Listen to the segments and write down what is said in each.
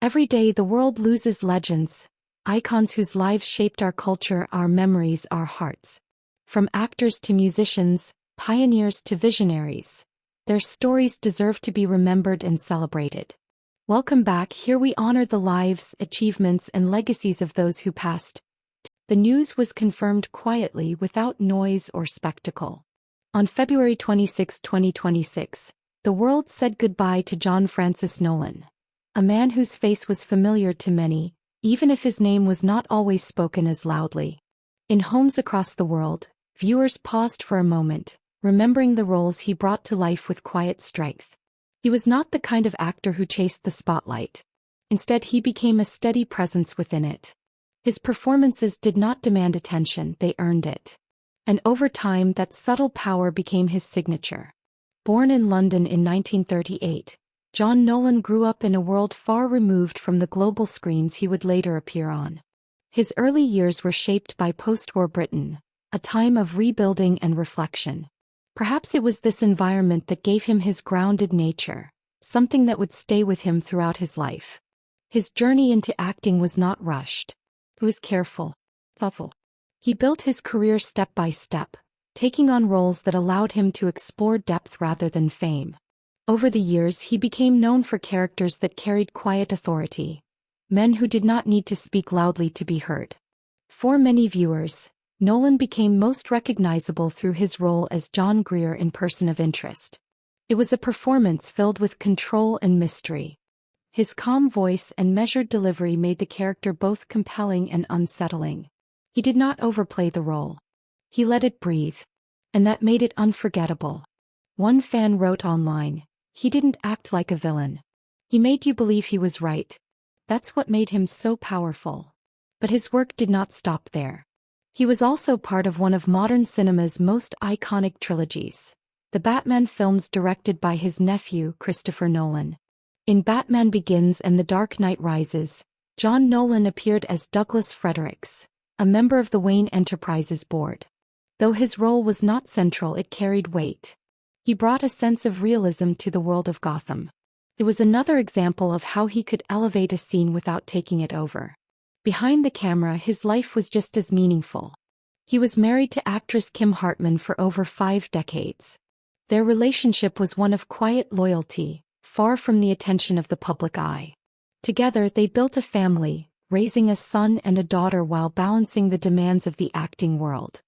Every day the world loses legends, icons whose lives shaped our culture, our memories, our hearts. From actors to musicians, pioneers to visionaries, their stories deserve to be remembered and celebrated. Welcome back. Here we honor the lives, achievements, and legacies of those who passed. The news was confirmed quietly without noise or spectacle. On February 26, 2026, the world said goodbye to John Francis Nolan, a man whose face was familiar to many, even if his name was not always spoken as loudly. In homes across the world, viewers paused for a moment, remembering the roles he brought to life with quiet strength. He was not the kind of actor who chased the spotlight. Instead, he became a steady presence within it. His performances did not demand attention, they earned it. And over time, that subtle power became his signature. Born in London in 1938, John Nolan grew up in a world far removed from the global screens he would later appear on. His early years were shaped by post-war Britain, a time of rebuilding and reflection. Perhaps it was this environment that gave him his grounded nature, something that would stay with him throughout his life. His journey into acting was not rushed. It was careful, thoughtful. He built his career step by step, taking on roles that allowed him to explore depth rather than fame. Over the years, he became known for characters that carried quiet authority, men who did not need to speak loudly to be heard. For many viewers, Nolan became most recognizable through his role as John Greer in Person of Interest. It was a performance filled with control and mystery. His calm voice and measured delivery made the character both compelling and unsettling. He did not overplay the role. He let it breathe. And that made it unforgettable. One fan wrote online, "He didn't act like a villain. He made you believe he was right. That's what made him so powerful." But his work did not stop there. He was also part of one of modern cinema's most iconic trilogies, the Batman films directed by his nephew, Christopher Nolan. In Batman Begins and The Dark Knight Rises, John Nolan appeared as Douglas Fredericks, a member of the Wayne Enterprises board. Though his role was not central, it carried weight. He brought a sense of realism to the world of Gotham. It was another example of how he could elevate a scene without taking it over. Behind the camera, his life was just as meaningful. He was married to actress Kim Hartman for over 5 decades. Their relationship was one of quiet loyalty, far from the attention of the public eye. Together they built a family, raising a son and a daughter while balancing the demands of the acting world.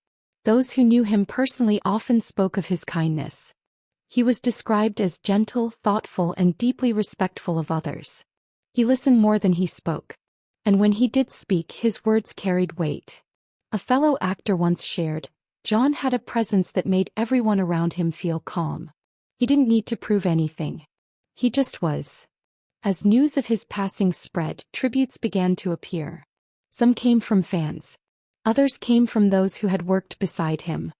Those who knew him personally often spoke of his kindness. He was described as gentle, thoughtful, and deeply respectful of others. He listened more than he spoke. And when he did speak, his words carried weight. A fellow actor once shared, "John had a presence that made everyone around him feel calm. He didn't need to prove anything. He just was." As news of his passing spread, tributes began to appear. Some came from fans. Others came from those who had worked beside him.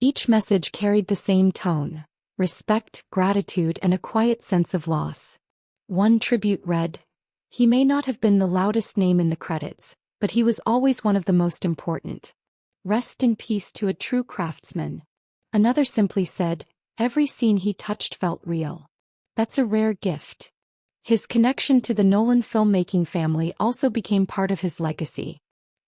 Each message carried the same tone: respect, gratitude, and a quiet sense of loss. One tribute read, "He may not have been the loudest name in the credits, but he was always one of the most important. Rest in peace to a true craftsman." Another simply said, "Every scene he touched felt real." That's a rare gift. His connection to the Nolan filmmaking family also became part of his legacy.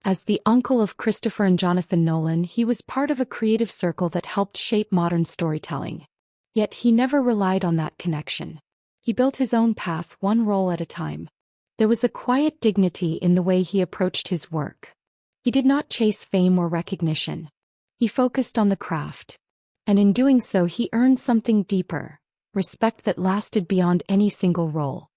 As the uncle of Christopher and Jonathan Nolan, he was part of a creative circle that helped shape modern storytelling. Yet he never relied on that connection. He built his own path, one role at a time. There was a quiet dignity in the way he approached his work. He did not chase fame or recognition. He focused on the craft. And in doing so, he earned something deeper: respect that lasted beyond any single role.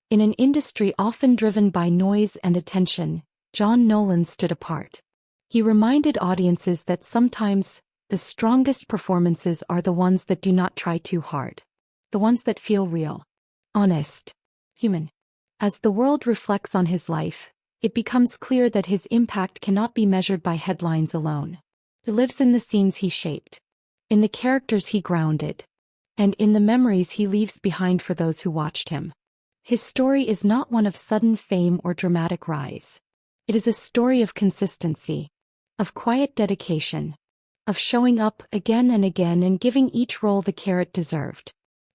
In an industry often driven by noise and attention, John Nolan stood apart. He reminded audiences that sometimes the strongest performances are the ones that do not try too hard. The ones that feel real, honest, human. As the world reflects on his life, it becomes clear that his impact cannot be measured by headlines alone. It lives in the scenes he shaped, in the characters he grounded, and in the memories he leaves behind for those who watched him. His story is not one of sudden fame or dramatic rise. It is a story of consistency, of quiet dedication, of showing up again and again and giving each role the care it deserved.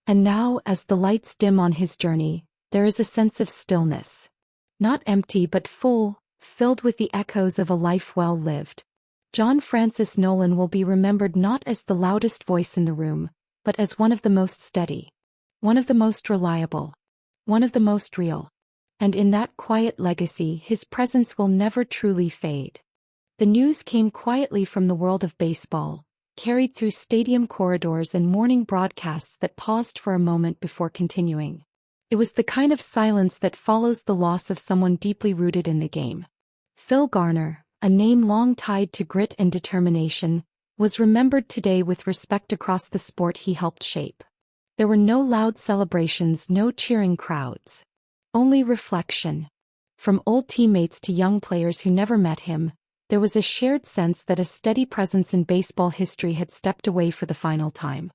And now, as the lights dim on his journey, there is a sense of stillness. Not empty but full, filled with the echoes of a life well lived. John Francis Nolan will be remembered not as the loudest voice in the room, but as one of the most steady, one of the most reliable, one of the most real. And in that quiet legacy, his presence will never truly fade. The news came quietly from the world of baseball, carried through stadium corridors and morning broadcasts that paused for a moment before continuing. It was the kind of silence that follows the loss of someone deeply rooted in the game. Phil Garner, a name long tied to grit and determination, was remembered today with respect across the sport he helped shape. There were no loud celebrations, no cheering crowds. Only reflection. From old teammates to young players who never met him, there was a shared sense that a steady presence in baseball history had stepped away for the final time.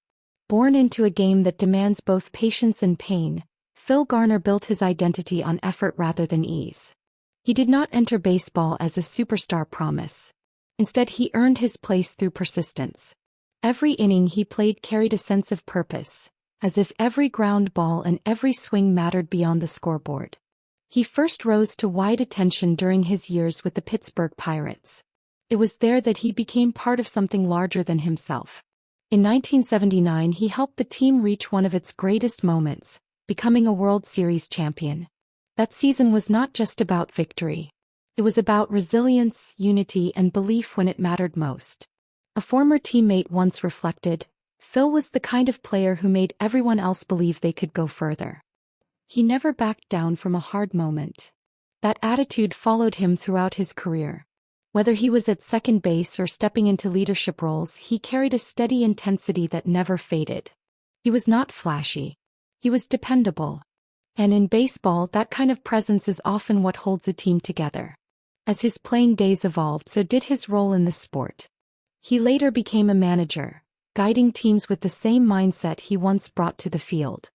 Born into a game that demands both patience and pain, Phil Garner built his identity on effort rather than ease. He did not enter baseball as a superstar promise. Instead, he earned his place through persistence. Every inning he played carried a sense of purpose, as if every ground ball and every swing mattered beyond the scoreboard. He first rose to wide attention during his years with the Pittsburgh Pirates. It was there that he became part of something larger than himself. In 1979, he helped the team reach one of its greatest moments, becoming a World Series champion. That season was not just about victory. It was about resilience, unity, and belief when it mattered most. A former teammate once reflected, "Phil was the kind of player who made everyone else believe they could go further." He never backed down from a hard moment. That attitude followed him throughout his career. Whether he was at second base or stepping into leadership roles, he carried a steady intensity that never faded. He was not flashy. He was dependable. And in baseball, that kind of presence is often what holds a team together. As his playing days evolved, so did his role in the sport. He later became a manager, guiding teams with the same mindset he once brought to the field.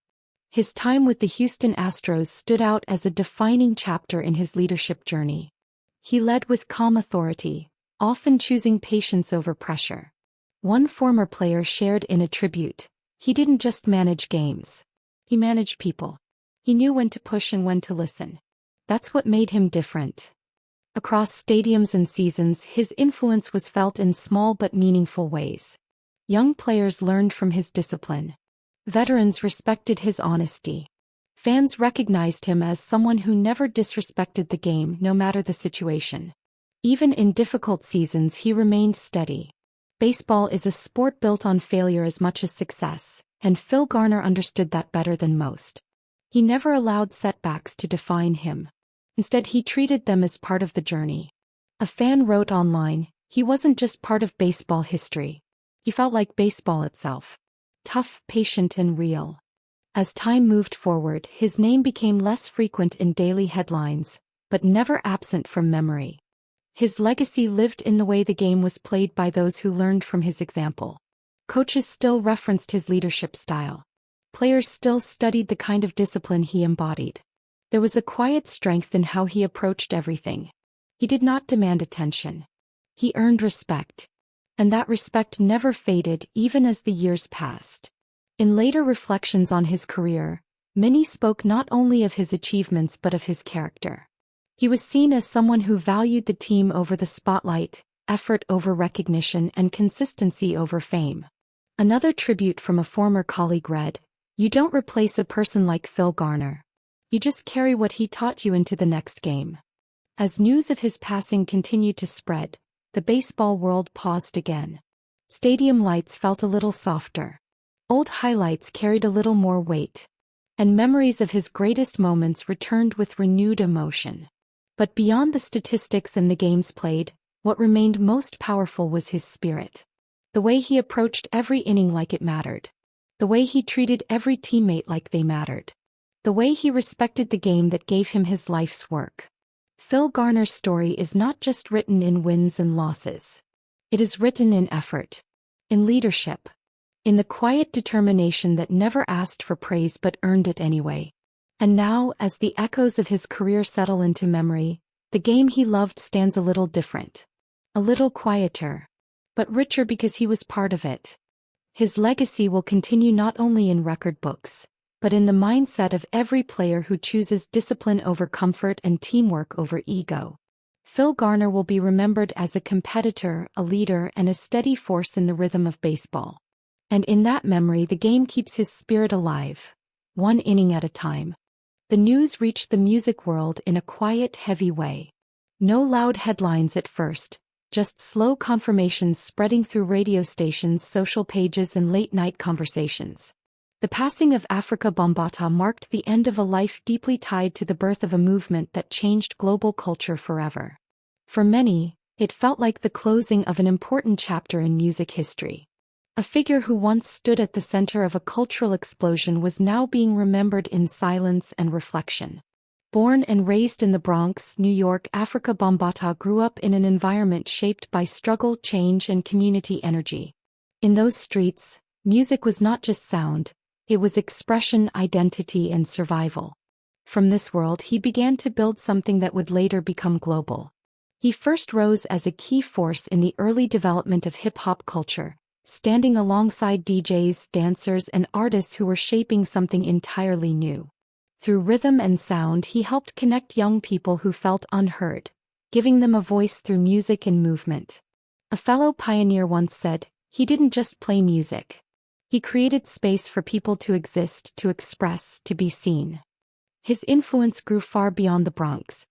His time with the Houston Astros stood out as a defining chapter in his leadership journey. He led with calm authority, often choosing patience over pressure. One former player shared in a tribute, "He didn't just manage games. He managed people. He knew when to push and when to listen." That's what made him different. Across stadiums and seasons, his influence was felt in small but meaningful ways. Young players learned from his discipline. Veterans respected his honesty. Fans recognized him as someone who never disrespected the game, no matter the situation. Even in difficult seasons, he remained steady. Baseball is a sport built on failure as much as success, and Phil Garner understood that better than most. He never allowed setbacks to define him. Instead, he treated them as part of the journey. A fan wrote online, "He wasn't just part of baseball history. He felt like baseball itself. Tough, patient, and real." As time moved forward, his name became less frequent in daily headlines, but never absent from memory. His legacy lived in the way the game was played by those who learned from his example. Coaches still referenced his leadership style. Players still studied the kind of discipline he embodied. There was a quiet strength in how he approached everything. He did not demand attention. He earned respect. And that respect never faded even as the years passed. In later reflections on his career, many spoke not only of his achievements but of his character. He was seen as someone who valued the team over the spotlight, effort over recognition, and consistency over fame. Another tribute from a former colleague read, "You don't replace a person like Phil Garner. You just carry what he taught you into the next game." As news of his passing continued to spread, the baseball world paused again. Stadium lights felt a little softer. Old highlights carried a little more weight. And memories of his greatest moments returned with renewed emotion. But beyond the statistics and the games played, what remained most powerful was his spirit. The way he approached every inning like it mattered. The way he treated every teammate like they mattered. The way he respected the game that gave him his life's work. Phil Garner's story is not just written in wins and losses. It is written in effort, in leadership, in the quiet determination that never asked for praise but earned it anyway. And now, as the echoes of his career settle into memory, the game he loved stands a little different. A little quieter, but richer because he was part of it. His legacy will continue not only in record books, but in the mindset of every player who chooses discipline over comfort and teamwork over ego. Phil Garner will be remembered as a competitor, a leader, and a steady force in the rhythm of baseball. And in that memory, the game keeps his spirit alive, one inning at a time. The news reached the music world in a quiet, heavy way. No loud headlines at first, just slow confirmations spreading through radio stations, social pages, and late-night conversations. The passing of Afrika Bambaataa marked the end of a life deeply tied to the birth of a movement that changed global culture forever. For many, it felt like the closing of an important chapter in music history. A figure who once stood at the center of a cultural explosion was now being remembered in silence and reflection. Born and raised in the Bronx, New York, Afrika Bambaataa grew up in an environment shaped by struggle, change, and community energy. In those streets, music was not just sound, it was expression, identity, and survival. From this world, he began to build something that would later become global. He first rose as a key force in the early development of hip-hop culture, standing alongside DJs, dancers, and artists who were shaping something entirely new. Through rhythm and sound, he helped connect young people who felt unheard, giving them a voice through music and movement. A fellow pioneer once said, "He didn't just play music. He created space for people to exist, to express, to be seen." His influence grew far beyond the Bronx.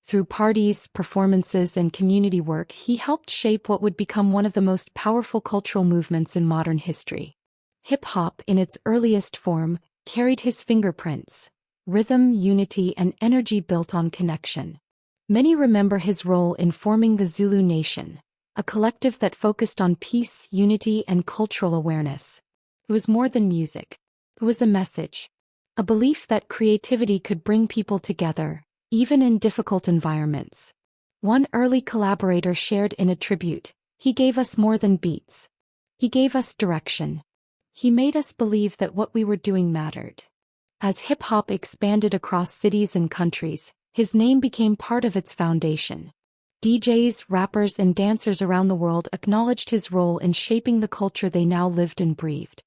Through parties, performances, and community work, he helped shape what would become one of the most powerful cultural movements in modern history. Hip-hop, in its earliest form, carried his fingerprints: rhythm, unity, and energy built on connection. Many remember his role in forming the Zulu Nation, a collective that focused on peace, unity, and cultural awareness. It was more than music. It was a message. A belief that creativity could bring people together, even in difficult environments. One early collaborator shared in a tribute, "He gave us more than beats. He gave us direction. He made us believe that what we were doing mattered." As hip-hop expanded across cities and countries, his name became part of its foundation. DJs, rappers, and dancers around the world acknowledged his role in shaping the culture they now lived and breathed.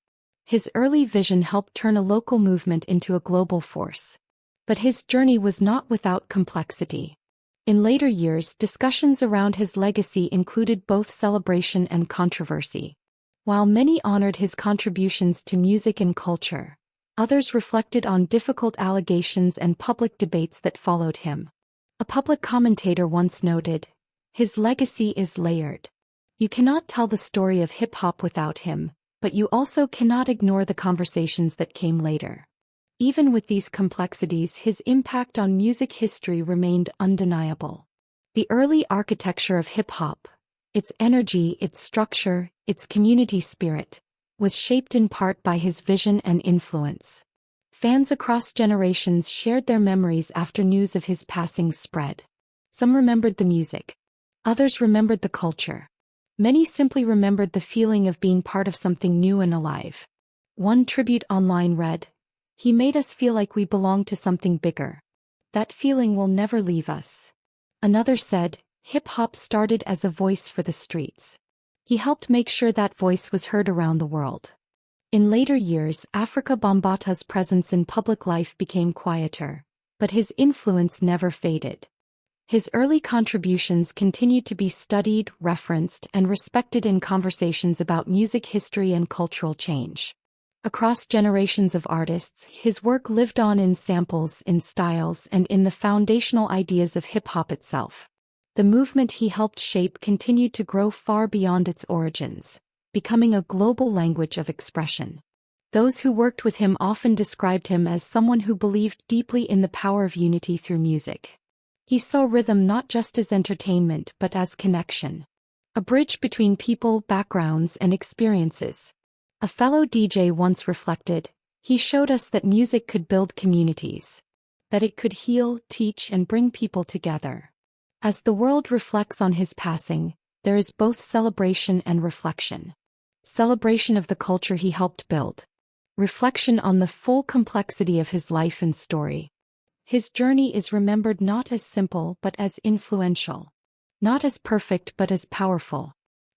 His early vision helped turn a local movement into a global force. But his journey was not without complexity. In later years, discussions around his legacy included both celebration and controversy. While many honored his contributions to music and culture, others reflected on difficult allegations and public debates that followed him. A public commentator once noted, "His legacy is layered. You cannot tell the story of hip-hop without him, but you also cannot ignore the conversations that came later." Even with these complexities, his impact on music history remained undeniable. The early architecture of hip-hop, its energy, its structure, its community spirit, was shaped in part by his vision and influence. Fans across generations shared their memories after news of his passing spread. Some remembered the music. Others remembered the culture. Many simply remembered the feeling of being part of something new and alive. One tribute online read, "He made us feel like we belonged to something bigger. That feeling will never leave us." Another said, "Hip-hop started as a voice for the streets. He helped make sure that voice was heard around the world." In later years, Afrika Bambaataa's presence in public life became quieter, but his influence never faded. His early contributions continued to be studied, referenced, and respected in conversations about music history and cultural change. Across generations of artists, his work lived on in samples, in styles, and in the foundational ideas of hip-hop itself. The movement he helped shape continued to grow far beyond its origins, becoming a global language of expression. Those who worked with him often described him as someone who believed deeply in the power of unity through music. He saw rhythm not just as entertainment but as connection, a bridge between people, backgrounds, and experiences. A fellow DJ once reflected, "He showed us that music could build communities, that it could heal, teach, and bring people together." As the world reflects on his passing, there is both celebration and reflection. Celebration of the culture he helped build. Reflection on the full complexity of his life and story. His journey is remembered not as simple but as influential. Not as perfect but as powerful.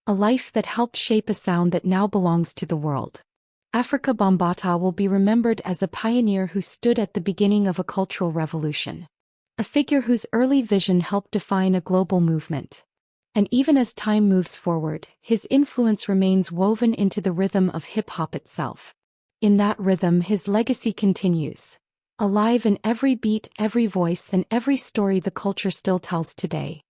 A life that helped shape a sound that now belongs to the world. Afrika Bambaataa will be remembered as a pioneer who stood at the beginning of a cultural revolution. A figure whose early vision helped define a global movement. And even as time moves forward, his influence remains woven into the rhythm of hip-hop itself. In that rhythm, his legacy continues, alive in every beat, every voice, and every story the culture still tells today.